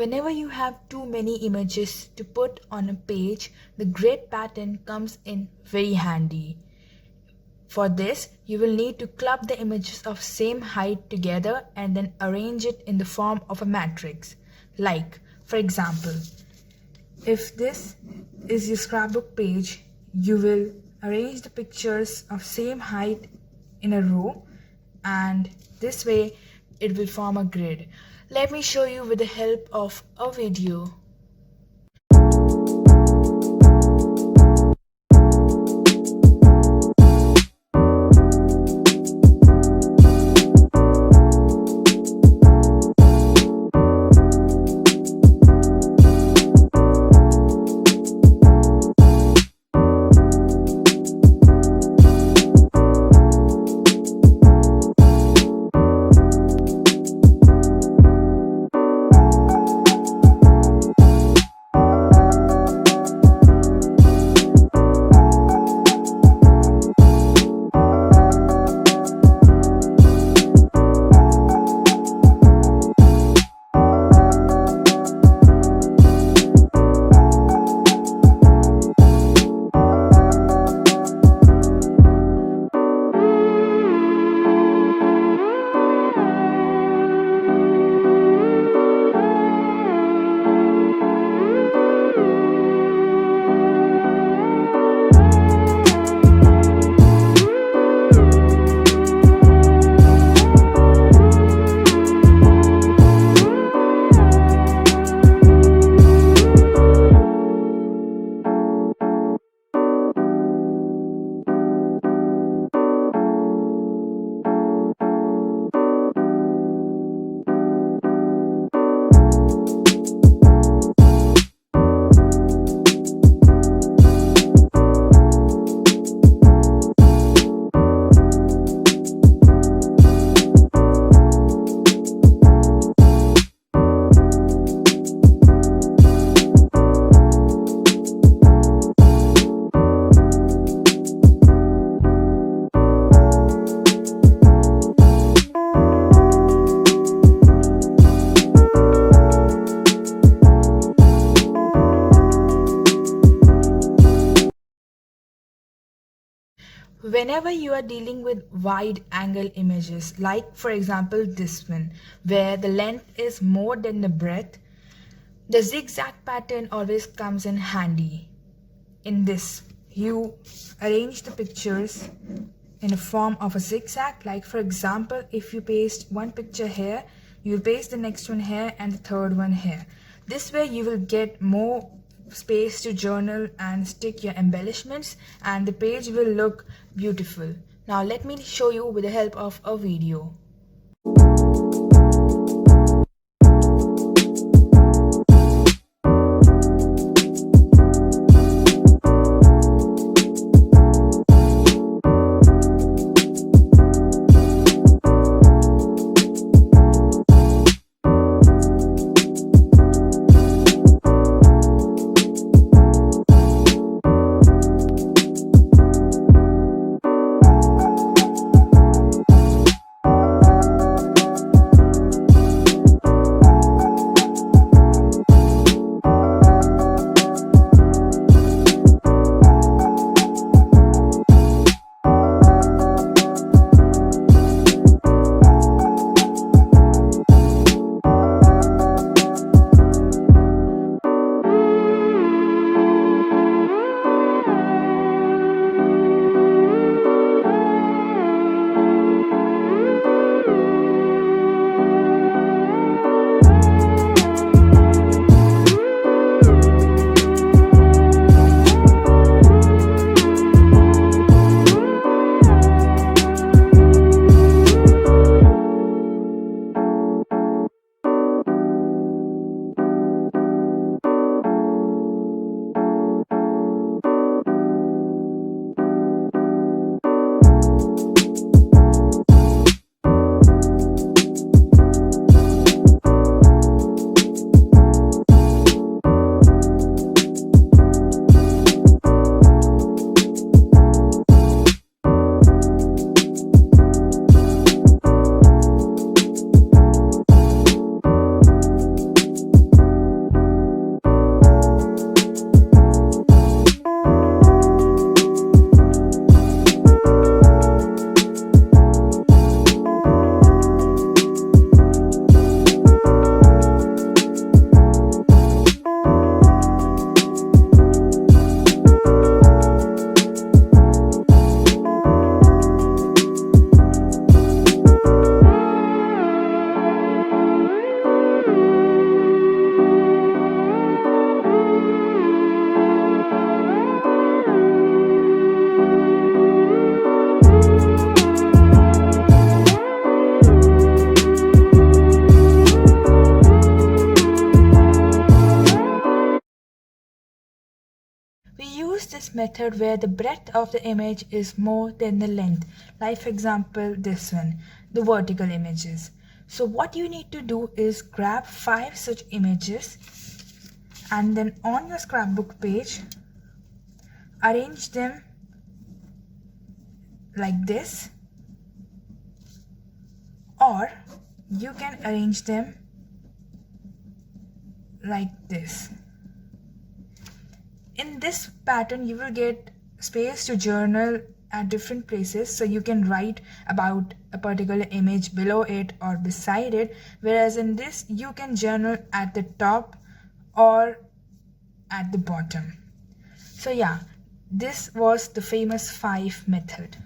Whenever you have too many images to put on a page, the grid pattern comes in very handy. For this, you will need to club the images of same height together and then arrange it in the form of a matrix. Like, for example, if this is your scrapbook page, you will arrange the pictures of same height in a row, and this way it will form a grid. Let me show you with the help of a video. Whenever you are dealing with wide angle images, like for example this one, where the length is more than the breadth, the zigzag pattern always comes in handy. In this, you arrange the pictures in a form of a zigzag. Like for example, if you paste one picture here, you paste the next one here and the third one here. This way you will get more space to journal and stick your embellishments, and the page will look beautiful. Now let me show you with the help of a video. this method where the breadth of the image is more than the length. Like for example, this one, the vertical images. So what you need to do is grab 5 such images and then on your scrapbook page, arrange them like this, or you can arrange them like this. In this pattern, you will get space to journal at different places, so you can write about a particular image below it or beside it, whereas in this you can journal at the top or at the bottom. So yeah, this was the famous 5 method.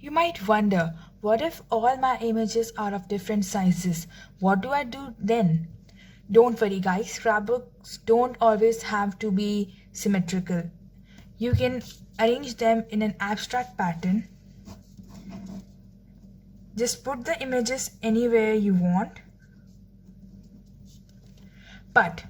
You might wonder, what if all my images are of different sizes? What do I do then? Don't worry guys, scrapbooks don't always have to be symmetrical. You can arrange them in an abstract pattern. Just put the images anywhere you want. But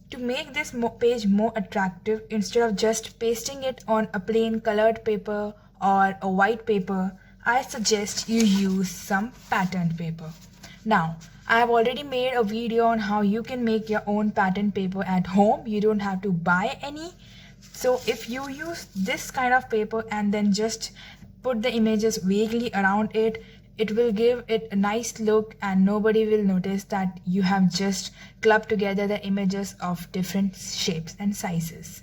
to make this page more attractive, instead of just pasting it on a plain colored paper or a white paper, I suggest you use some patterned paper. Now, I have already made a video on how you can make your own patterned paper at home. You don't have to buy any. So if you use this kind of paper and then just put the images vaguely around it, it will give it a nice look and nobody will notice that you have just clubbed together the images of different shapes and sizes.